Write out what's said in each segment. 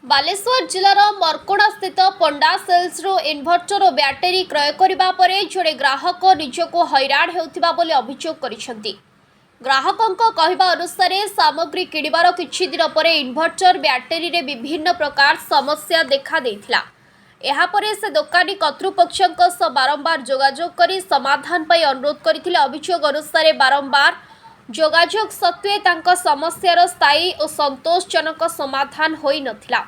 बालेश्वर जिलार मरकोड़ा स्थित पंडा sales inverter और battery क्रय करने पर जड़े ग्राहक निजक हैरान होता अभियोग कर ग्राहकों कहवा अनुसार सामग्री किणवार किछि दिन पर इन्भर्टर बैटेरी रे विभिन्न प्रकार समस्या देखा देथिला। एहापरे से दोकानी कर्तृपक्ष बारंबार जोगाजोग कर समाधान पाई अनुरोध करथिले। अभियोग अनुसार बारंबार जोगाजोग सत्वे तांका समस्यार स्थायी और संतोषजनक समाधान होई नथिला।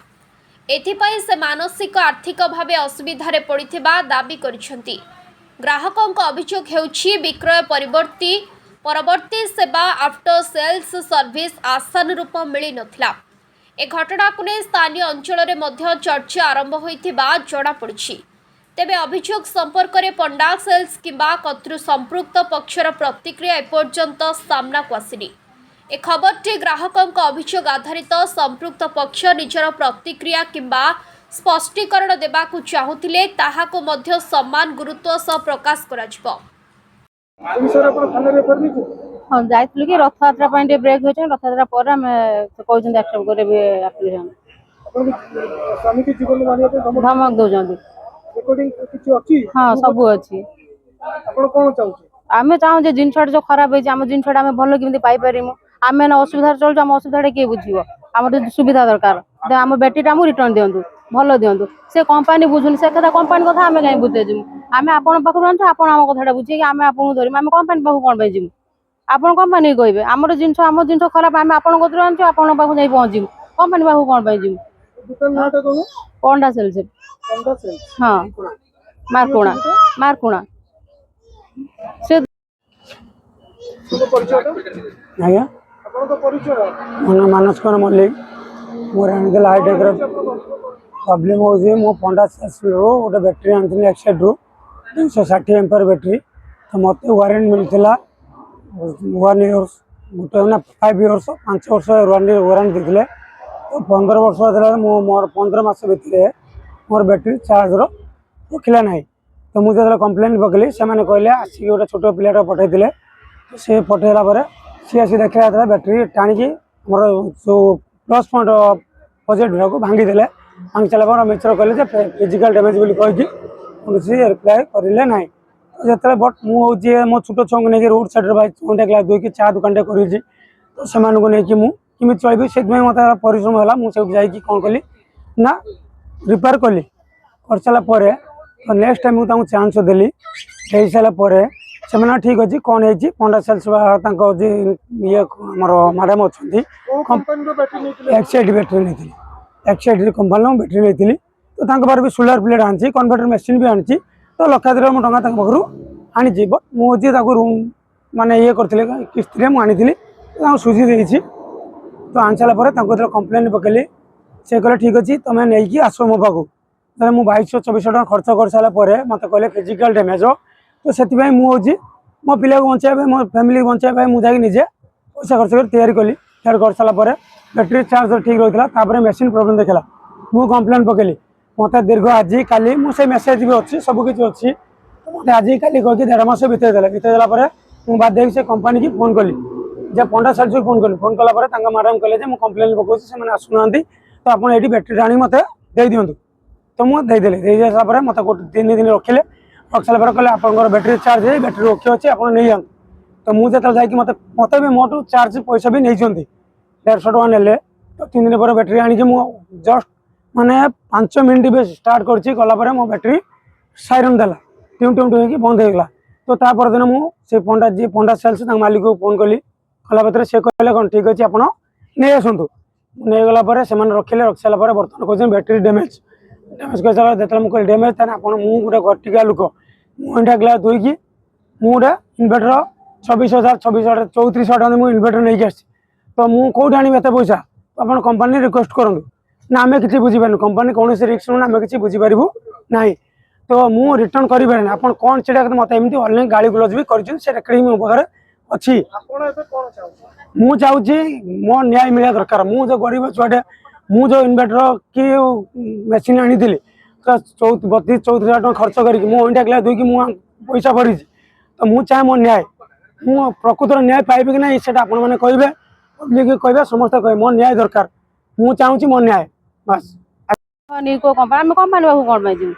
एथिपाई से मानसिक आर्थिक भाव असुविधारे पड़िथिबा दाबी करिसेंती। ग्राहकों अभियोग हेउछि विक्रय परवर्ती सेवा आफ्टर सेल्स सर्विस आसान रूप मिली नथिला। ए घटना को नहीं स्थानीय अंचल में चर्चा आरंभ होइथिबा जणा पड़िछि। तेबे अभियोग संपर्क में पंडा सेल्स किंबा कर्तृ संपृक्त पक्षर प्रतिक्रिया एपर्यंत सामना को आसिनी। ए खबरटी ग्राहकों अभियोग आधारित संपृक्त पक्ष निजर प्रतिक्रिया किंबा स्पष्टीकरण देबाकू चाहुथिले ताहाको मध्य सम्मान गुरुत्व सह प्रकाश कराजिबो। हाँ जाइलु कि रथ यात्रा ब्रेक हो रथ यात्रा पर आम कहते एक्सेप्ट करेंगे एप्लिकेशन धमक दौरान हाँ सब अच्छी आम चाहूँ जिनसा जो खराब है जिनसा आम भल केमी पाइपर आम असुविधा चलु आम असुविधा किए बुझे आम सुविधा दरकार आम बैटेरी आम रिटर्न दिंतु भल दिंतु से कंपानी बुझुनि से कथा कंपानी कथा आम कहीं बुझेजु आम आपण पाखु आनछु आपण आम कथा बुझे आम आपको धरमु आम कंपानी पाखु कौन पाई जीवु आपण कंपानी कहे आम जिन खराब आम आपण कतु आनछु आपण पाखु जाई पहुँचू कंपानी पाखु कौन पाई जीवु पंडा सेल्स हाँ मारकोणा मारकोणा से आज्ञा मोर मानस कुमार मल्लिक मोर आनी हाईटेक प्रॉब्लम हो मो पंडा सेल्स गोटे बैटेरी आनी एक्साइड रू 260 एम्पर बैटेरी तो मत वारंटी मिलता 1 इयर्स गोटे ना 5 इयर्स 5 वर्ष वारंटी देते तो 15 वर्ष मोर 15 मास भितर मोर बैटेरी चार्ज रखला ना तो मुझे कंप्लेन पकड़ी से कहले आसिक गोटे छोट पिलाटा पठे सी पठेला सी आसी देखा बैटेरी टाणी मोर जो प्लस पॉइंट पॉजिटिव भाग भांगीदे भांगी सारा मिक्सर कहले फिजिकल डैमेज बोली कही कौन रिप्लाय करें ना जो बट मुझे मो छोट छुआ को लेकिन रोड साइड भाई क्लास दुई चा दुकान कर तो से नहीं चलि से मत परिश्रम है मुझे कौन कली ना रिपेयर कली कर सारापर तो नेक्स्ट टाइम मुझे चांस देली दे सारापर से ठीक अच्छे कौन है पंडा सेल्स ये मैडम अच्छा एक्साइड बैटेरी नहीं एक्साइड कंपानी बैटेरी नहीं तो बारे भी सोलार प्लेट आनी कन्वर्टर मेसीन भी आनी तो लक्षाधिक टाँग पाखु आनी बट मुझे माने ये करते किस्त मुझे सुझी देती तो आनी सारापर कंप्लेन पकड़ी से कहले ठीक अच्छे तुम्हें नहीं आस मो पाक तो मुझे 2200-2400 टाँग खर्च कर सारापर मत कहले फिजिकल डैमेज तो से मुझे मो पिला को बचाई मो फैमिली को बचाई मुझे निजे पैसा खर्च कर तैयारी कली तैयार कर सारापर बैटेरी चार्ज ठीक रही है मेसीन प्रोब्लेम देखला मुझे कंप्लेन पकड़ी मत दीर्घ आज काली मुझे मेसेज भी अच्छी सबकि अच्छी मत आज काली कह 1.5 मास भितर मुझे बाध्य से कंपानी की फोन कली जब पंडा सेल्स को फोन कलापर मैडम कहले मुझे कंप्लेन पकाऊँ से आसुना तो आप ये बैटेरी आनी मत दे दिंतु तो मुझे दे सारापर मत 3 दिन रखिले रख सारापर कहले आप बैटेरी चार्ज है बैटेरी ओके अच्छे आप नहीं जातु तो मुझे मत मत भी मोटू चार्ज पैसा भी नहीं 150 टका ने तो 3 दिन पर बैटेरी आनी जस्ट माने 5 मिनट भी स्टार्ट कर मो बैटेरी साइरन देला ट्यूम ट्यूम ट्यूम बंद हो गला तो तापर दिन मुझे पंडा सेल्स मालिक को फोन कली कला से कहले कौन ठीक अच्छे आप नहीं आसतु नहीं गलापर से रखिले रख सारापर बर्तमान कहते बैटेरी डैमेज कर सारा जो मुझे डैमेज था मुझे गोटे घटिका लोक मुझे ग्लास दुईकि मुझे इनभर्टर 24,000 3400 टका मुझे इनभर्टर नहीं आसी तो मुझे कौट आनी एत पैसा तो आप कंपानी रिक्वेस्ट करूँ ना आम कि बुझीपार कंपानी कौन रिस्क ना आम कि बुझीपारू ना तो मुझे रिटर्न करें आप कौन से मत एमती ऑनलाइन गाड़ी गुलज भी कर मो पाखे अच्छी मुझे चाहूँगी मो न्याय मिलवा दरकार मुझे गरीब छुआटे मुझे इनभर्टर कि मेसीन आनी तो 32-34,000 टका खर्च कर ग्लास दुई कि पैसा भरी तो मुझे चाहे मो न्याय मु प्रकृतर न्याय पाइबे कि ना से आप कहे पब्लिक कहे समस्त कहे मो न्याय दरकार मुझे चाहूँगी मो न्याय बस। ନିକୋ କମ୍ପାନୀ ଆମେ କମ୍ପାନୀ ପାଖକୁ କ'ଣ ପାଇଁ ଯିବୁ?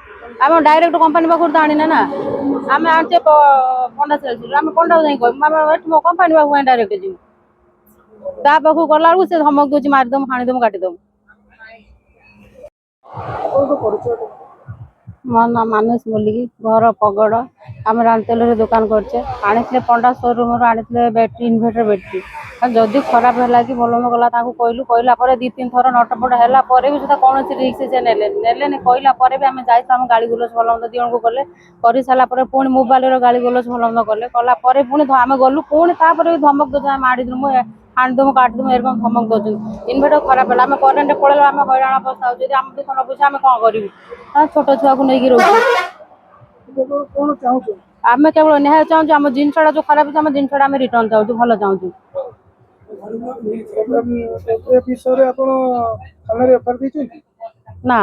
ଆମେ ଡାଇରେକ୍ଟ କମ୍ପାନୀ ପାଖରୁ ତ ଆଣିନେ ନା। ଆମେ ଆଣିଛେ ପଣ୍ଡା ସେଲ୍ସରୁ, ଆମେ ପଣ୍ଡାକୁ ଯାଇ କହିବୁ ଆମେ ଏଠି ମୋ କମ୍ପାନୀ ପାଖକୁ କାଇଁ ଡାଇରେକ୍ଟ ଯିବୁ? ତା ପାଖକୁ ଗଲା ବେଳକୁ ସେ ଧମକ ଦଉଛି ମାରିଦବୁ, ହାଣିଦବୁ, କାଟିଦବୁ। ମୋ ନାଁ ମାନସ ମଲ୍ଲିକ, ଘର ପଗଡ଼। ଆମେ ରାଣୀତେଲରେ ଦୋକାନ କରିଛେ। ଆଣିଥିଲେ ପଣ୍ଡା ସୋରୁମରୁ ଆଣିଥିଲେ ବ୍ୟାଟେରୀ, ଇନଭର୍ଟର ବ୍ୟାଟେରୀ। ଯଦି ଖରାପ ହେଲା କି ଭଲ ଗଲା ତାଙ୍କୁ କହିଲା ପରେ 2-3 ଥର ନଟପଟ ହେଲା ପରେ ବି ସୁଦ୍ଧା କୌଣସି ରିକ୍ସ ସେ ନେଲେନି। କହିଲା ପରେ ବି ଆମେ ଯାଇଛୁ, ଆମ ଗାଳି ଗୁଲଜ ଭଲ ମନ୍ଦ ଦିଅଣକୁ କଲେ। କରିସାରିଲା ପରେ ପୁଣି ମୋବାଇଲର ଗାଳି ଗୁଲଜ ଭଲ ମନ୍ଦ କଲା ପରେ ପୁଣି ଆମେ ଗଲୁ, ପୁଣି ତାପରେ ବି ଧମକ ଦଉଛନ୍ତି ଆମେ ମାରିଦେବୁ, ହାଣିଦେବୁ, କାଟିଦେବୁ, ଏରକମ ଧମକ ଦଉଛନ୍ତି। ଇନଭର୍ଟର ଖରାପ ହେଲା, ଆମେ କରେଣ୍ଟ ପଳେଇଲା, ଆମେ ହଇରାଣ ଅବସ୍ଥା ହଉଛି। ଯଦି ଆମ ଦୁଃଖ ନ ବୁଝିବେ ଆମେ କ'ଣ କରିବୁ? ଛୋଟ ଛୁଆକୁ ନେଇକି ରହୁଛୁ। ଆମେ କେବଳ ନିହାତି ଚାହୁଁଛୁ ଆମ ଜିନିଷଟା ଯୋଉ ଖରାପ ଅଛି, ଆମ ଜିନିଷଟା ଆମେ ରିଟର୍ନ ଚାହୁଁଛୁ, ଭଲ ଚାହୁଁଛୁ। ଏ ବିଷୟରେ ଆପଣ ଥାନାରେ ଏଫଆଇଆର ଦେଇଛନ୍ତି? ନା।